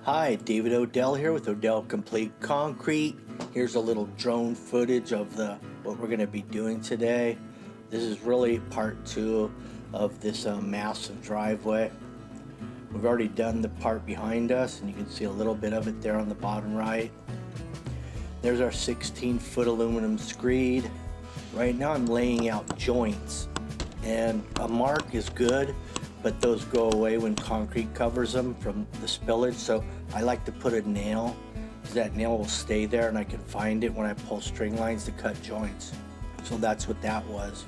Hi, David Odell here with Odell Complete Concrete. Here's a little drone footage of what we're going to be doing today. This is really part 2 of this massive driveway. We've already done the part behind us, and you can see a little bit of it there on the bottom right. There's our 16-foot aluminum screed. Right now I'm laying out joints, and a mark is good, but those go away when concrete covers them from the spillage, so I like to put a nail. That nail will stay there and I can find it when I pull string lines to cut joints. So that's what that was.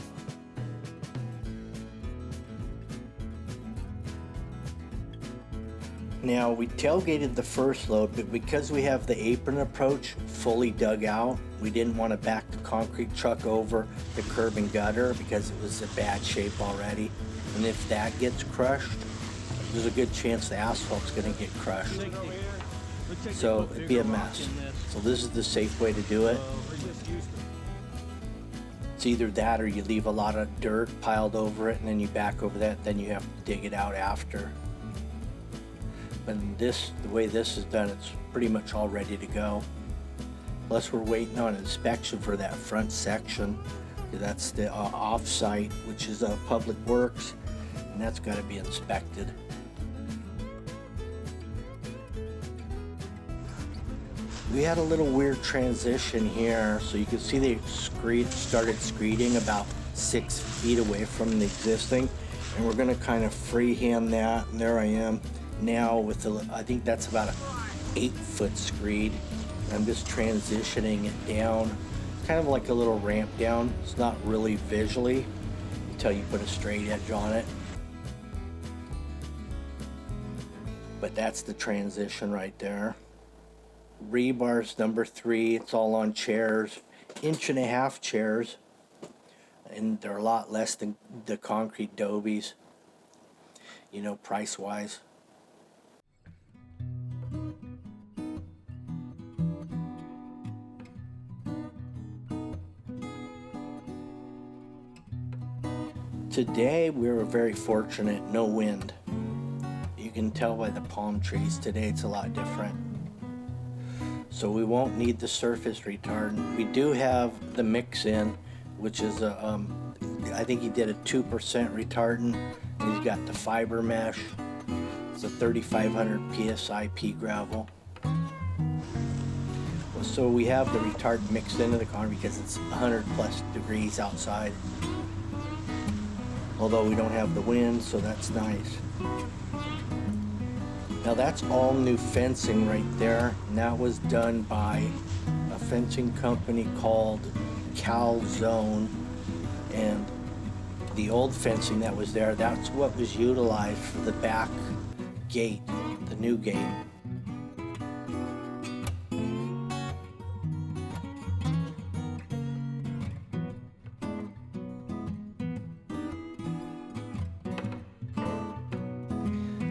Now we tailgated the first load, but because we have the apron approach fully dug out, we didn't want to back the concrete truck over the curb and gutter because it was in bad shape already. And if that gets crushed, there's a good chance the asphalt's going to get crushed. So it'd be a mess. So this is the safe way to do it. It's either that or you leave a lot of dirt piled over it and then you back over that, then you have to dig it out after. But the way this is done, it's pretty much all ready to go. Plus we're waiting on inspection for that front section. That's the off-site, which is Public Works, and that's got to be inspected. We had a little weird transition here, so you can see they started screeding about 6 feet away from the existing, and we're going to kind of freehand that, and there I am now with I think that's about a 8-foot screed. I'm just transitioning it down, kind of like a little ramp down. It's not really visually until you put a straight edge on it. But that's the transition right there. Rebar's number 3. It's all on chairs, 1.5-inch chairs, and they're a lot less than the concrete dobies, you know, price-wise. Today we were very fortunate, no wind. You can tell by the palm trees today it's a lot different. So we won't need the surface retardant. We do have the mix in, which is I think he did a 2% retardant, and he's got the fiber mesh. It's a 3,500 psi pea gravel. So we have the retardant mixed into the concrete because it's 100 plus degrees outside. Although we don't have the wind, so that's nice. Now that's all new fencing right there, and that was done by a fencing company called Calzone. And the old fencing that was there, that's what was utilized for the back gate, the new gate.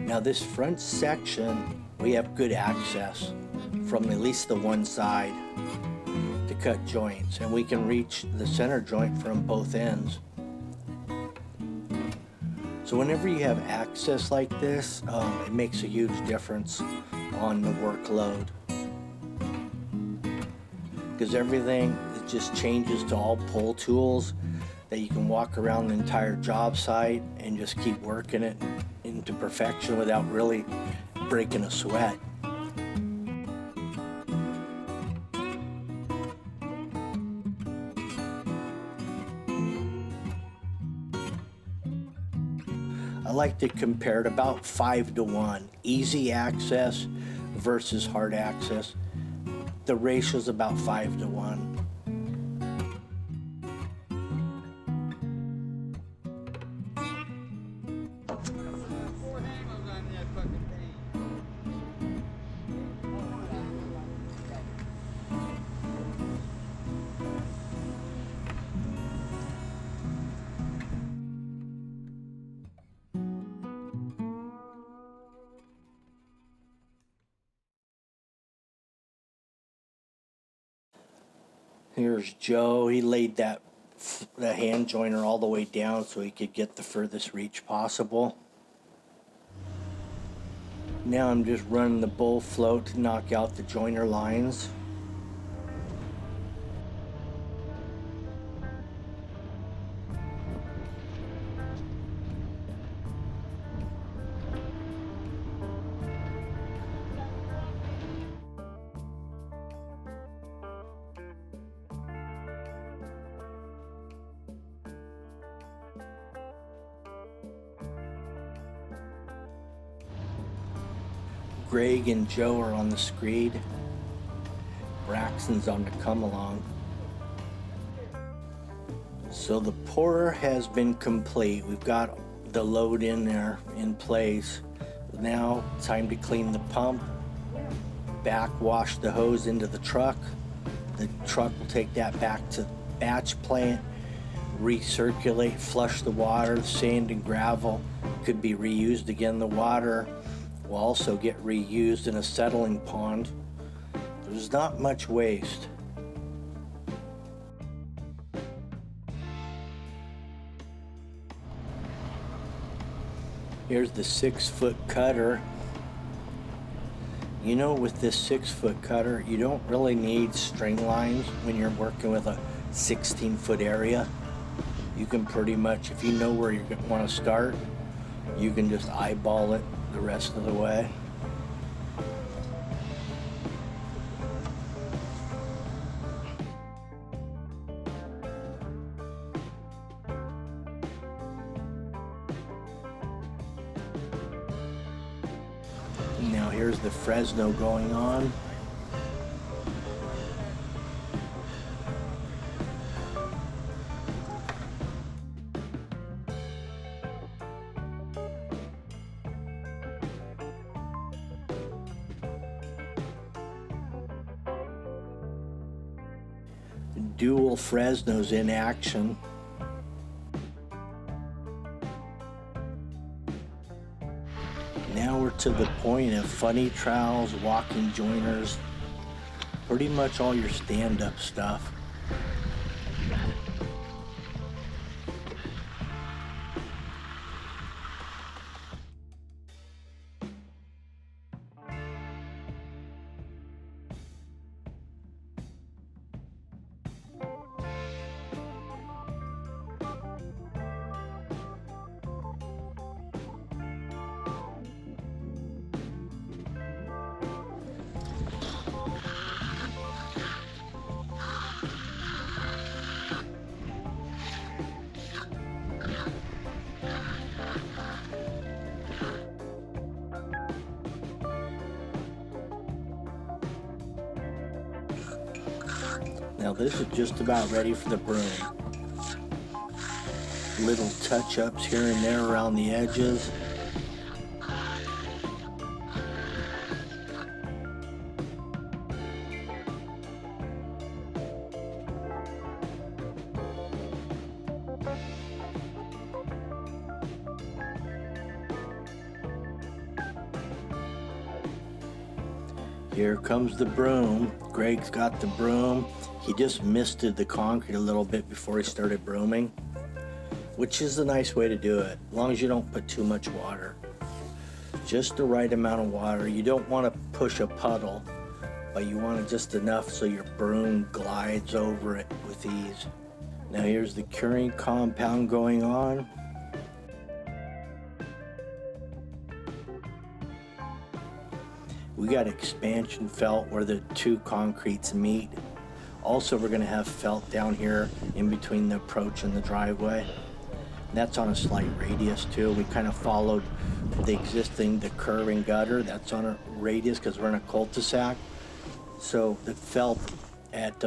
Now this front section, we have good access from at least the one side to cut joints, and we can reach the center joint from both ends. So whenever you have access like this, it makes a huge difference on the workload, because everything just changes to all pull tools that you can walk around the entire job site and just keep working it into perfection without really breaking a sweat. I like to compare it about 5-to-1, easy access versus hard access. The ratio is about 5-to-1. Here's Joe. He laid the hand joiner all the way down so he could get the furthest reach possible. Now I'm just running the bull float to knock out the joiner lines. Greg and Joe are on the screed. Braxton's on the come along. So the pour has been complete. We've got the load in there in place. Now time to clean the pump, backwash the hose into the truck. The truck will take that back to the batch plant, recirculate, flush the water. Sand and gravel could be reused again. The water will also get reused in a settling pond. There's not much waste. Here's the 6-foot cutter. You know, with this 6-foot cutter, you don't really need string lines when you're working with a 16-foot area. You can pretty much, if you know where you want to start, you can just eyeball it the rest of the way. Now here's the Fresno going on. Dual Fresnos in action. Now we're to the point of funny trowels, walking joiners, pretty much all your stand-up stuff. Now this is just about ready for the broom. Little touch-ups here and there around the edges. Here comes the broom. Greg's got the broom. He just misted the concrete a little bit before he started brooming, which is a nice way to do it, as long as you don't put too much water. Just the right amount of water. You don't want to push a puddle, but you want it just enough so your broom glides over it with ease. Now here's the curing compound going on. We got expansion felt where the two concretes meet. Also, we're going to have felt down here in between the approach and the driveway. That's on a slight radius too. We kind of followed the curving gutter. That's on a radius because we're in a cul-de-sac. So the felt at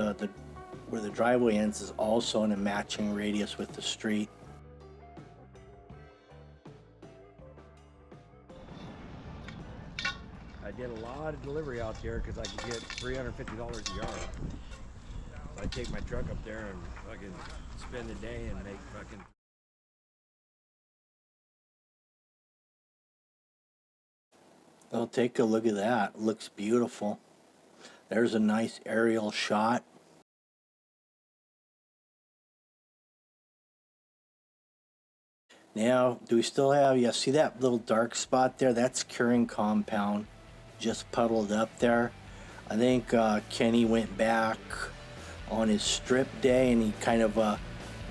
where the driveway ends is also in a matching radius with the street. I did a lot of delivery out there because I could get $350 a yard. So I take my truck up there and fucking spend the day and make fucking. Oh, take a look at that. It looks beautiful. There's a nice aerial shot. Now, do we still have, yeah, see that little dark spot there? That's curing compound just puddled up there. I think Kenny went back on his strip day and he kind of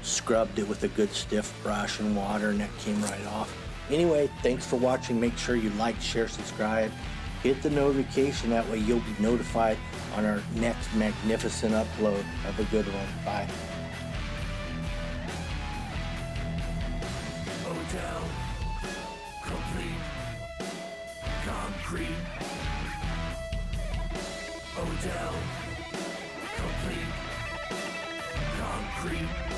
scrubbed it with a good stiff brush and water, and that came right off. Anyway, thanks for watching. Make sure you like, share, subscribe, hit the notification. That way you'll be notified on our next magnificent upload. Have a good one. Bye. Odell, complete concrete. Odell, complete concrete.